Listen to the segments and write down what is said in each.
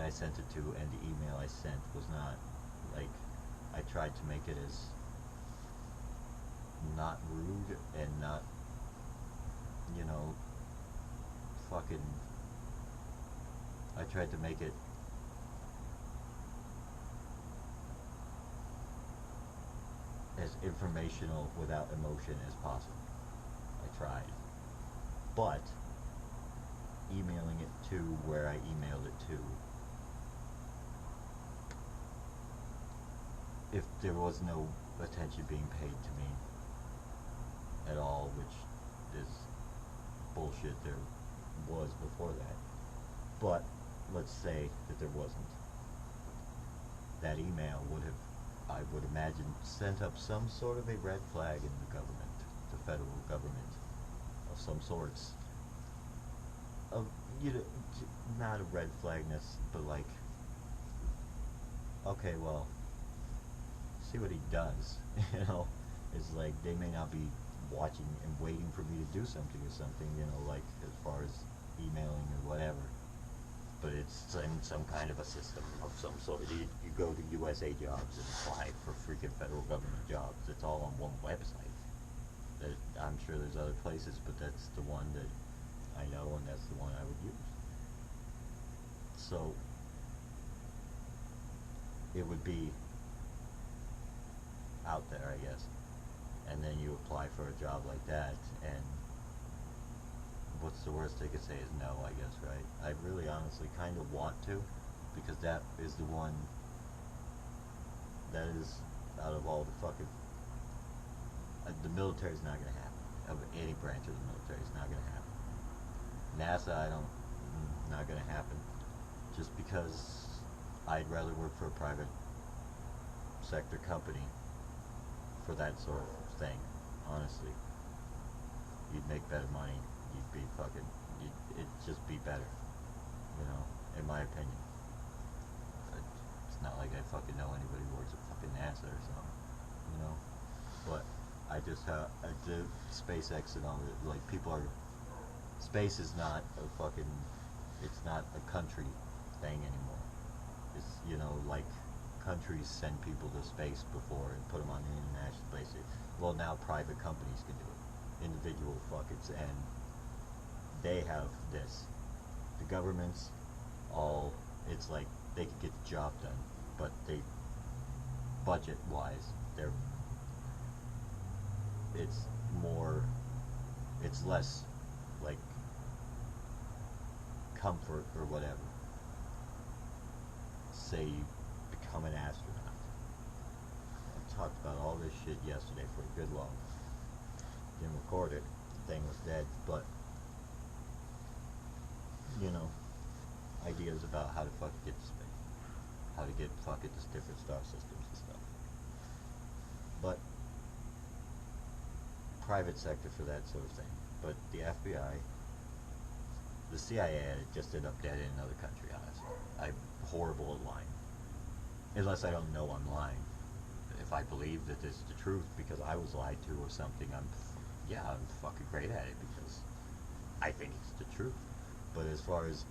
I sent it to and the email I sent was not, like, I tried to make it as not rude and not, you know, fucking, I tried to make it as informational without emotion as possible. I tried. But emailing it to where I emailed it to, if there was no attention being paid to me at all, which is bullshit, there was before that, but let's say that there wasn't, that email would have, I would imagine, sent up some sort of a red flag in the government, the federal government of some sorts, of, you know, not a red flagness, but like, okay, well, see what he does, you know. It's like they may not be watching and waiting for me to do something or something, you know, like as far as emailing or whatever, but it's in some kind of a system of some sort. You go to USA Jobs and apply for freaking federal government jobs. It's all on one website. I'm sure there's other places, but that's the one that I know, and that's the one I would use. So it would be out there, I guess, and then you apply for a job like that, and what's the worst they could say is no, I guess, right? I really honestly kind of want to, because that is the one that is, out of all the fucking, the military's not going to happen. Of any branch of the military, it's not going to happen. NASA, not going to happen. Just because I'd rather work for a private sector company for that sort of thing, honestly. You'd make better money, you'd be fucking, it'd just be better, you know, in my opinion. It's not like I fucking know anybody who works at fucking NASA or something, you know, but I just have, the SpaceX and all that, like, people are, space is not a fucking, it's not a country thing anymore. It's, you know, like, countries send people to space before and put them on the international basis. Well, now private companies can do it. Individual fuckers, and they have this. The governments, all, it's like they can get the job done, but they, budget-wise, it's more, it's less, like, comfort or whatever. Say you become an astronaut. I talked about all this shit yesterday for a good long. Didn't record it, the thing was dead, but, you know, ideas about how to fucking get to space, how to get fucking to different star systems and stuff. But private sector for that sort of thing. But the FBI, the CIA just ended up dead in another country, honestly. I'm horrible at lying. Unless I don't know I'm lying. If I believe that this is the truth because I was lied to or something, I'm fucking great at it because I think it's the truth. But as far as,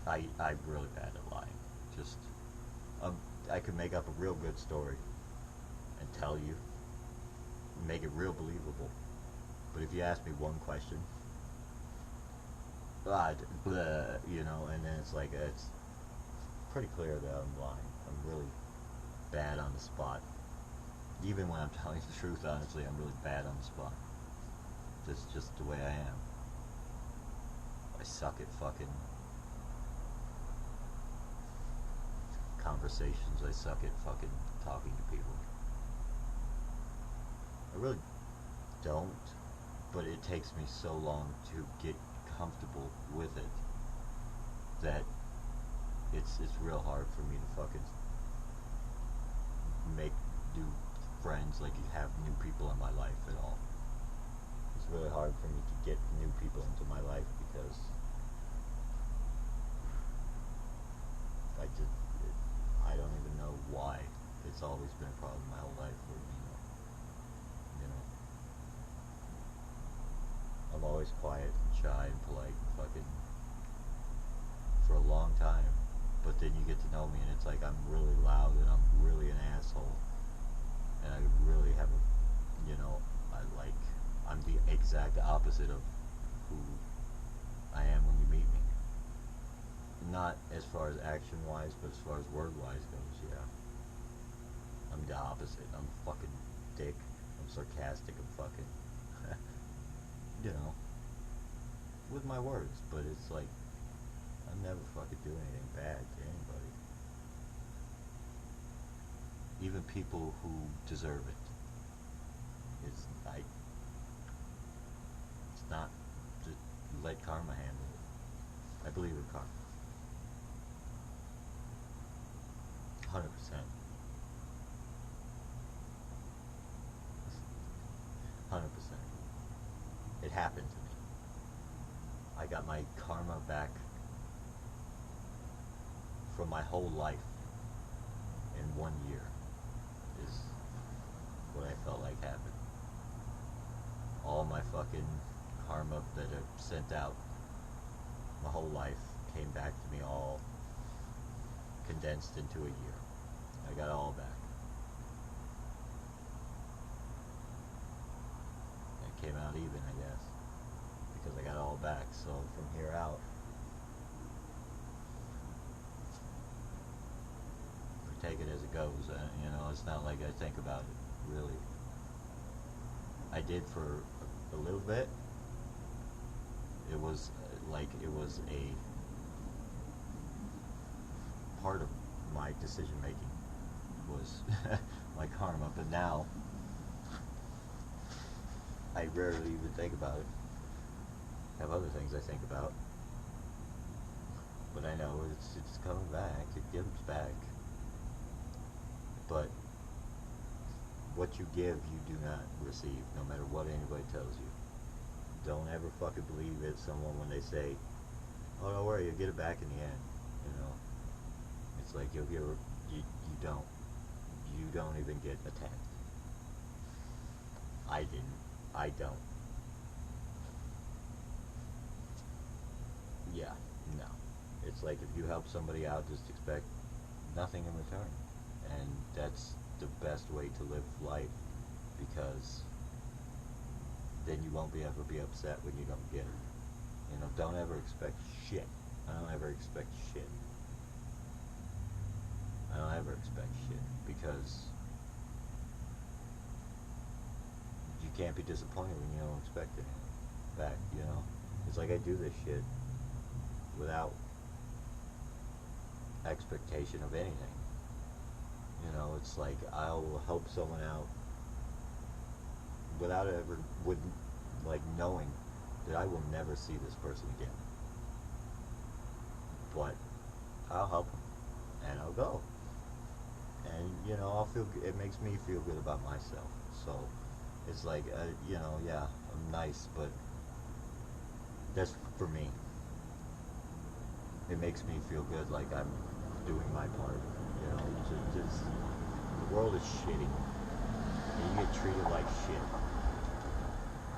I'm really bad at lying. Just, I could make up a real good story and tell you, make it real believable. But if you ask me one question, you know, and then it's like, it's pretty clear that I'm lying. I'm really bad on the spot. Even when I'm telling the truth, honestly, I'm really bad on the spot. That's just the way I am. I suck at fucking conversations. I suck at fucking talking to people. I really don't, but it takes me so long to get comfortable with it that it's real hard for me to fucking make new friends, like, you have new people in my life at all. It's really hard for me to get new people into my life because I don't even know why. It's always been a problem my whole life for me, you know. I'm always quiet and shy and polite and fucking, for a long time. But then you get to know me, and it's like I'm really loud, and I'm really an asshole, and I really have a, I'm the exact opposite of who I am when you meet me. Not as far as action wise, but as far as word wise goes, yeah. I'm the opposite. I'm fucking dick. I'm sarcastic. I'm fucking, you know, with my words. But it's like, I never fucking do anything bad to anybody. Even people who deserve it. It's not, just let karma handle it. I believe in karma. 100%. 100%. It happened to me. I got my karma back from my whole life in 1 year is what I felt like happened. All my fucking karma that I sent out my whole life came back to me all condensed into a year. I got it all back. It came out even, I guess, because I got it all back. So from here out, I take it as it goes. It's not like I think about it, really. I did for a little bit. It was it was a part of my decision making was my karma, but now I rarely even think about it. I have other things I think about, but I know it's coming back. It gives back. But what you give, you do not receive, no matter what anybody tells you. Don't ever fucking believe it, someone when they say, "Oh, don't worry, you'll get it back in the end." It's like you don't. You don't even get a tenth. I didn't. I don't. Yeah, no. It's like if you help somebody out, just expect nothing in return. And that's the best way to live life, because then you won't ever be upset when you don't get it. Don't ever expect shit. I don't ever expect shit. I don't ever expect shit, because you can't be disappointed when you don't expect anything back, It's like I do this shit without expectation of anything. It's like I'll help someone out without knowing that I will never see this person again. But I'll help them, and I'll go. And, it makes me feel good about myself. So, it's like, yeah, I'm nice, but that's for me. It makes me feel good, like I'm doing my part. The world is shitty. And you get treated like shit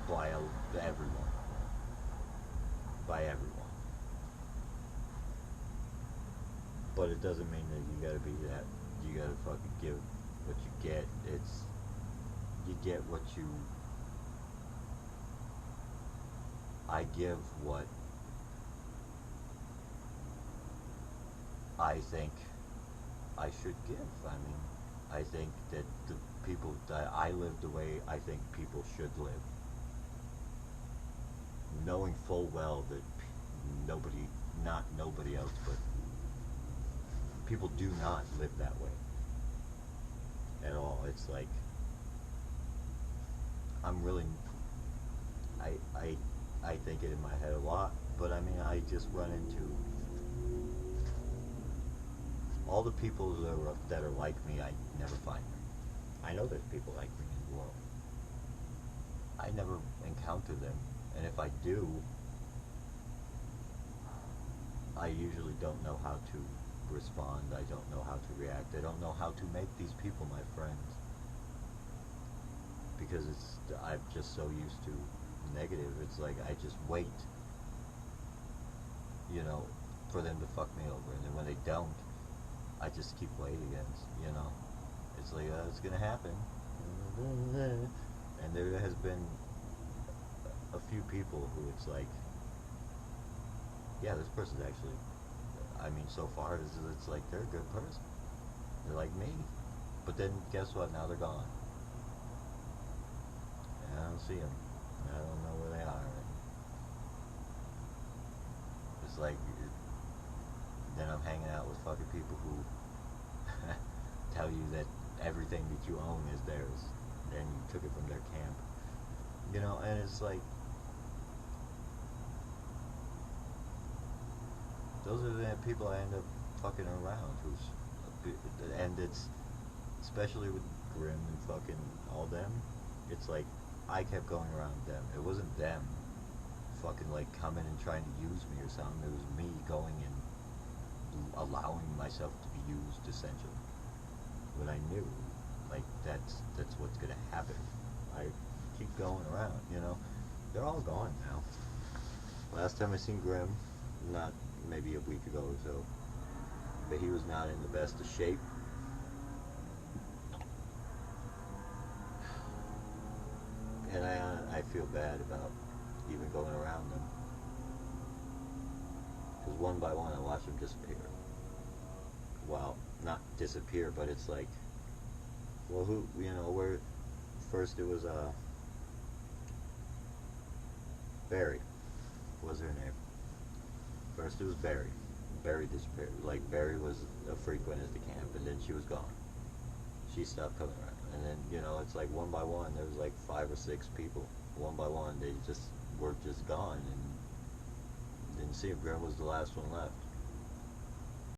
by everyone. By everyone. But it doesn't mean that you gotta be that. You gotta fucking give what you get. You get what you... I give what I think I should give. I think that the people that I live the way I think people should live, knowing full well that not nobody else, but people do not live that way at all. It's like I'm really, I think it in my head a lot, but I just run into all the people that are like me. I never find them. I know there's people like me in the world. I never encounter them, and if I do, I usually don't know how to respond. I don't know how to react. I don't know how to make these people my friends, because I'm just so used to negative. It's like I just wait, for them to fuck me over, and then when they don't, I just keep waiting, you know. It's like, it's gonna happen. And there has been a few people who it's like, yeah, this person's actually, I mean, so far, it's like, they're a good person. They're like me. But then, guess what? Now they're gone. And I don't see them. I don't know where they are. And it's like, then I'm hanging out with fucking people who tell you that everything that you own is theirs, and you took it from their camp. You know, and it's like, those are the people I end up fucking around. And it's, especially with Grim and fucking all them, it's like, I kept going around them. It wasn't them fucking like coming and trying to use me or something. It was me going and allowing myself to be used, essentially. But I knew, like, that's what's gonna happen. I keep going around, you know. They're all gone now. Last time I seen Grim, not maybe a week ago or so, but he was not in the best of shape. And I feel bad about even going around them. Because one by one I watch them disappear. Well, not disappear, but it's like, well, who, you know, where first it was Barry was her name. First it was Barry. Barry disappeared. Like, Barry was a frequent at the camp, and then she was gone. She stopped coming around. And then, you know, it's like one by one, there was like 5 or 6 people. One by one, they just were just gone, and didn't see him. Graham was the last one left.